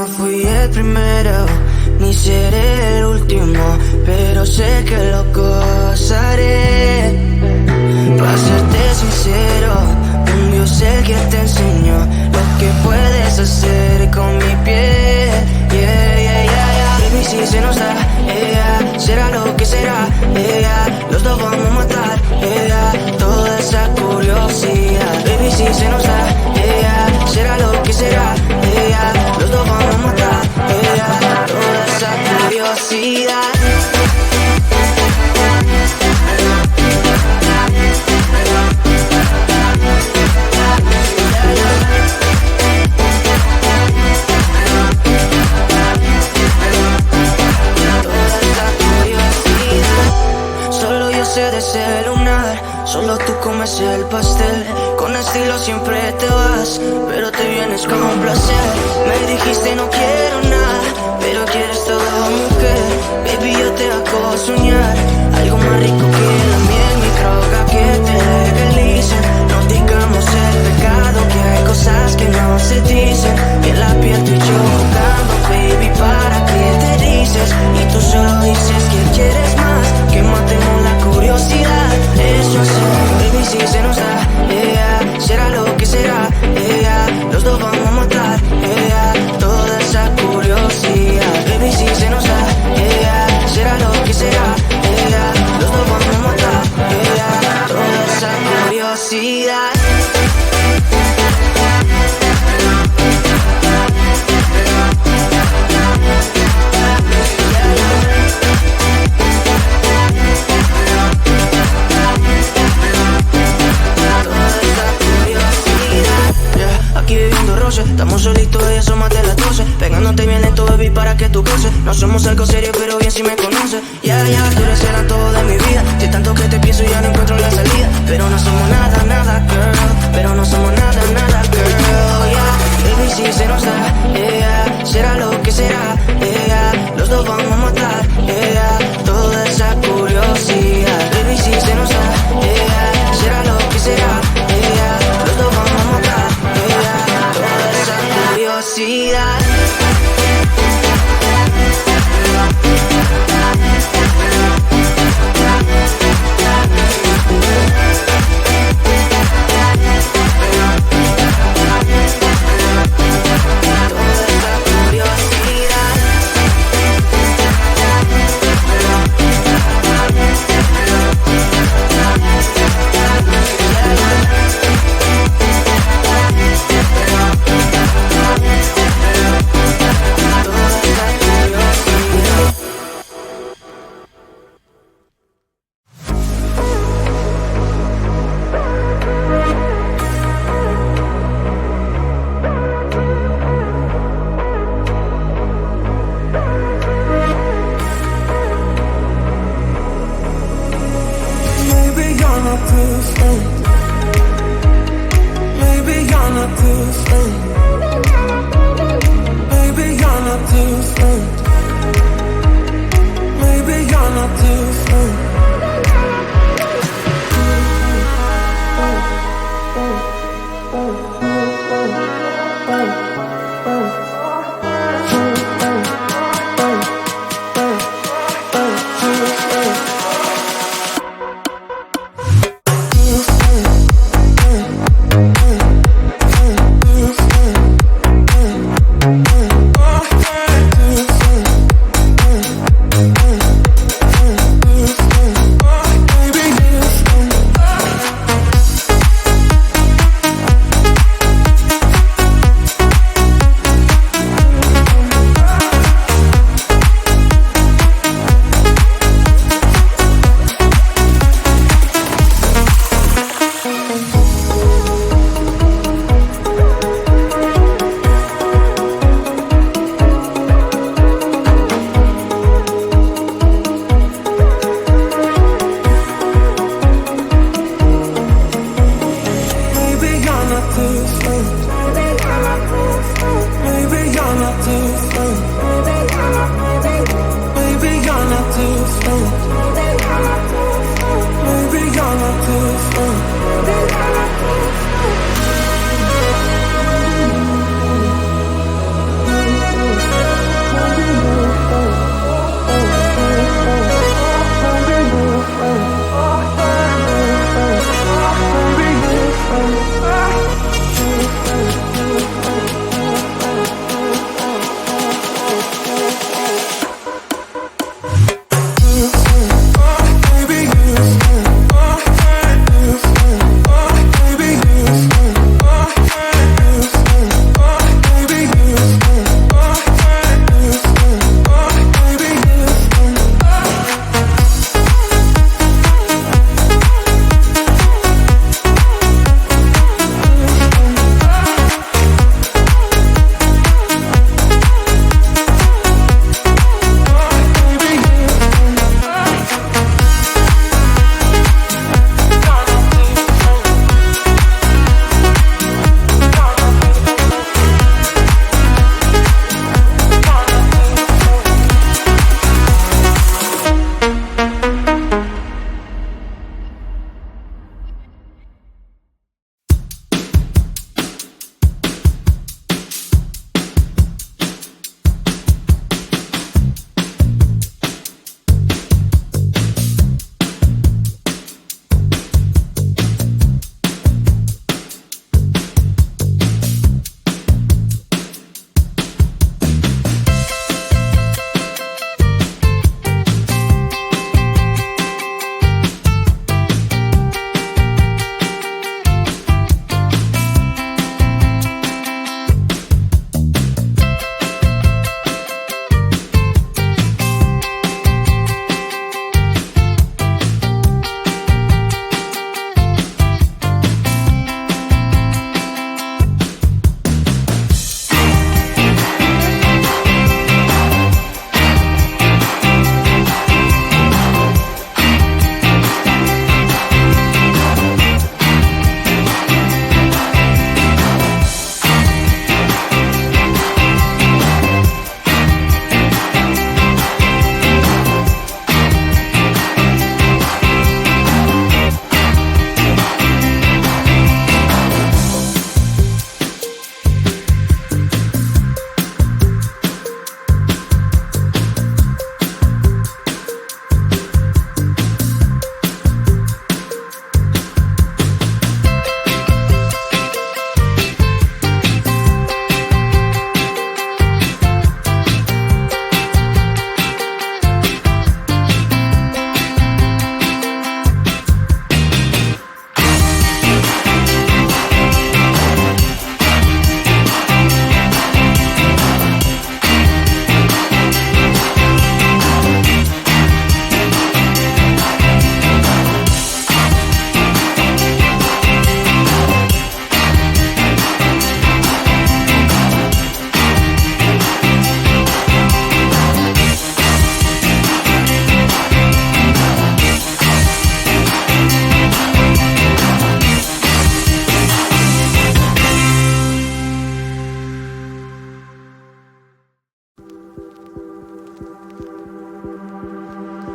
no fui el primero, ni seré el último, pero sé que lo gozaré. Para serte sincero, un Dios el que te enseñó lo que puedes hacer con mi piel. Yeah, yeah, yeah, yeah. Baby, si se nos da, será lo que será, los dos vamos a matar, toda esa curiosidad. Baby, si se nos da, será lo que será, los dos vamos a matar, toda esa curiosidad. De ese lunar, solo tú comes el pastel. Con estilo siempre te vas, pero te vienes con un placer. Me dijiste no quiero nada, pero quieres todo, mujer. Baby, yo te hago soñar algo más rico que la miel, mi droga que te legalice. No digamos el pecado, que hay cosas que no se dicen. Y en la piel tú y yo jugando, baby, ¿para qué te dices? Y tú solo dices que quieres más, que matemos la curiosidad. Eso es, baby, si se nos da, será lo que será, los dos vamos a matar, toda esa curiosidad. Baby, si se nos da, será lo que será, los dos vamos a matar, toda esa curiosidad. Estamos solitos y eso más de las 12. Pegándote bien lento, baby, para que tú goces. No somos algo serio, pero bien si me conoces. Ya, tú eres el antojo de mi vida. De tanto que te pienso ya no encuentro la salida. Pero no somos nada, nada, girl. Pero no somos nada, nada, girl. Baby, si se nos da, será lo que será, los dos vamos a matar, toda esa curiosidad. Baby, si se nos da, será lo que será, los dos vamos a matar, toda esa curiosidad.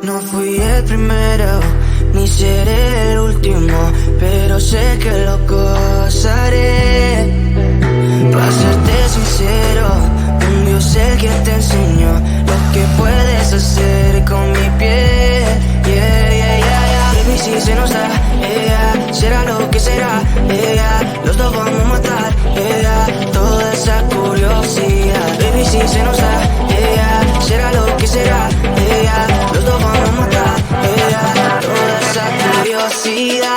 No fui el primero, ni seré el último, pero sé que lo gozaré. Para serte sincero, un Dios es el que te enseñó lo que puedes hacer con mi piel. Baby, si se nos da, será lo que será, los dos vamos a matar, toda esa curiosidad. Baby, si se nos da, será lo que será, los dos vamos a matar, toda esa curiosidad.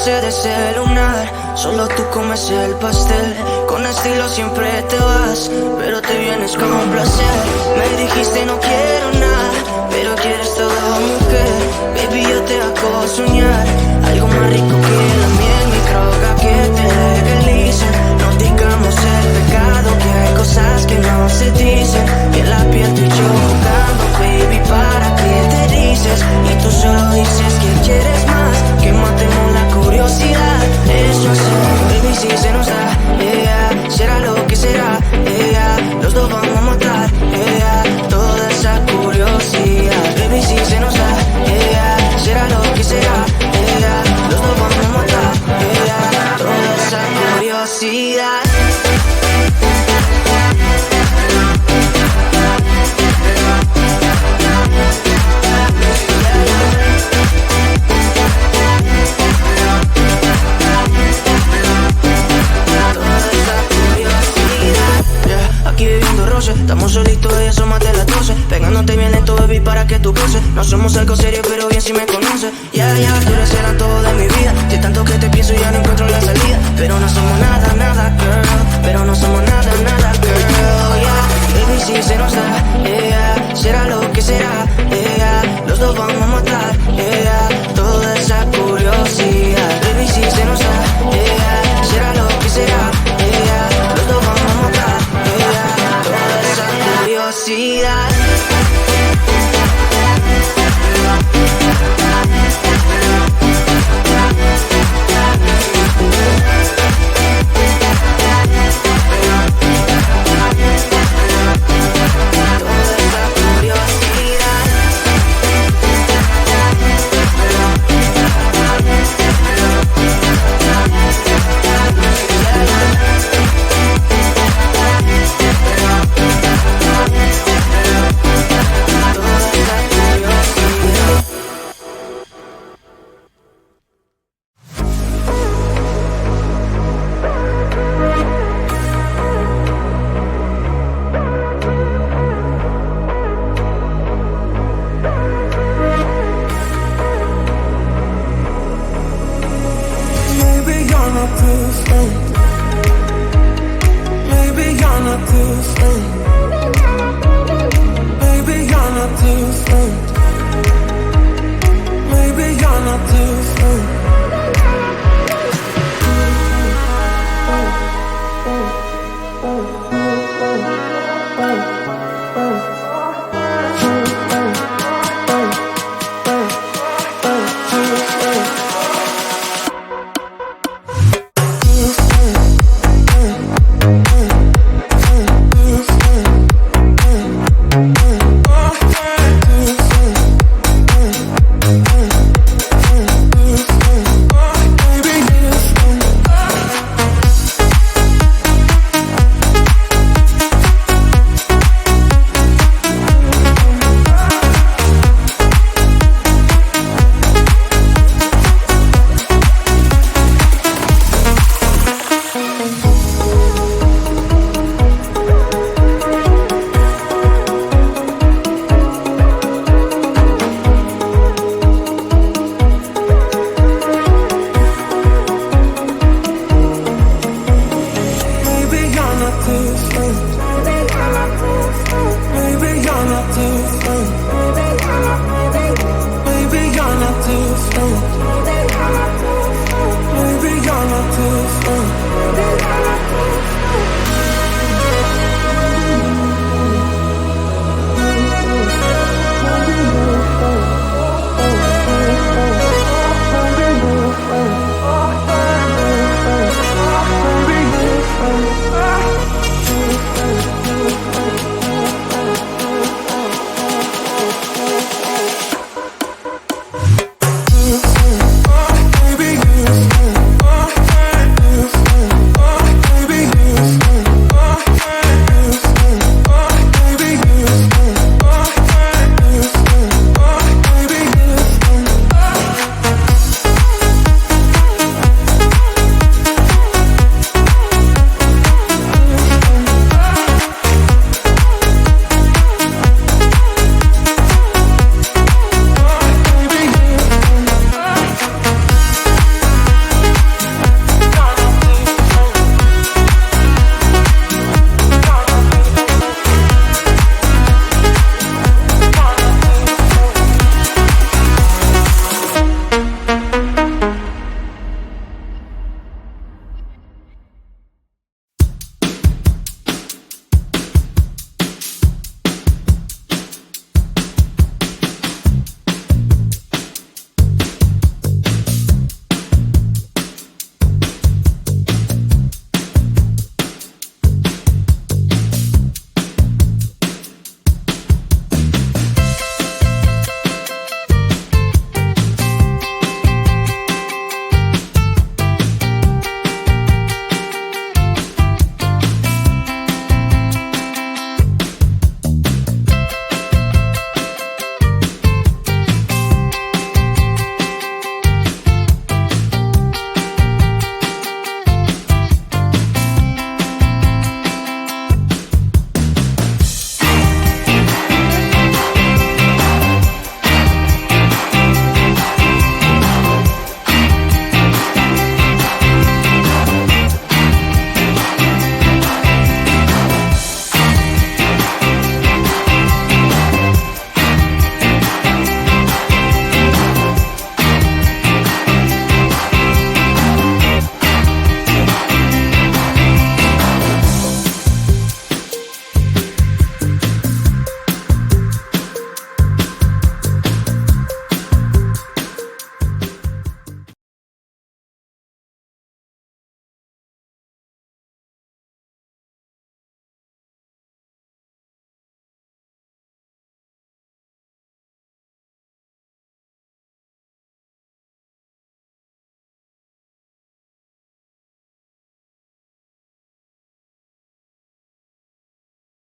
De ese lunar, solo tú comes el pastel. Con estilo siempre te vas, pero te vienes con un placer. Me dijiste no quiero nada, pero quieres todo, mujer. Baby, yo te hago soñar algo más rico que la miel, mi droga que te legalicen. No digamos el pecado, que hay cosas que no se dicen. Que la piel tú y yo jugando, baby, ¿para qué te dices? Y tú solo dices que quieres más, que matemos la curiosidad. Eso es, baby, si se nos da, será lo que será, los dos vamos a matar, toda esa curiosidad. Baby, si se nos da, será lo que será, los dos vamos a matar, toda esa curiosidad. Estamos solitos y eso más de las 12. Pegándote bien lento, baby, para que tú goces. No somos algo serio, pero bien si me conoces. Tú eres el todo de mi vida. De tanto que te pienso ya no encuentro la salida. Pero no somos nada, nada, girl. Pero no somos nada, nada, girl. Baby, si se nos da, será lo que será, los dos vamos a matar, toda esa curiosidad. Baby, si se nos da, será lo que será, los dos vamos a matar, toda esa curiosidad.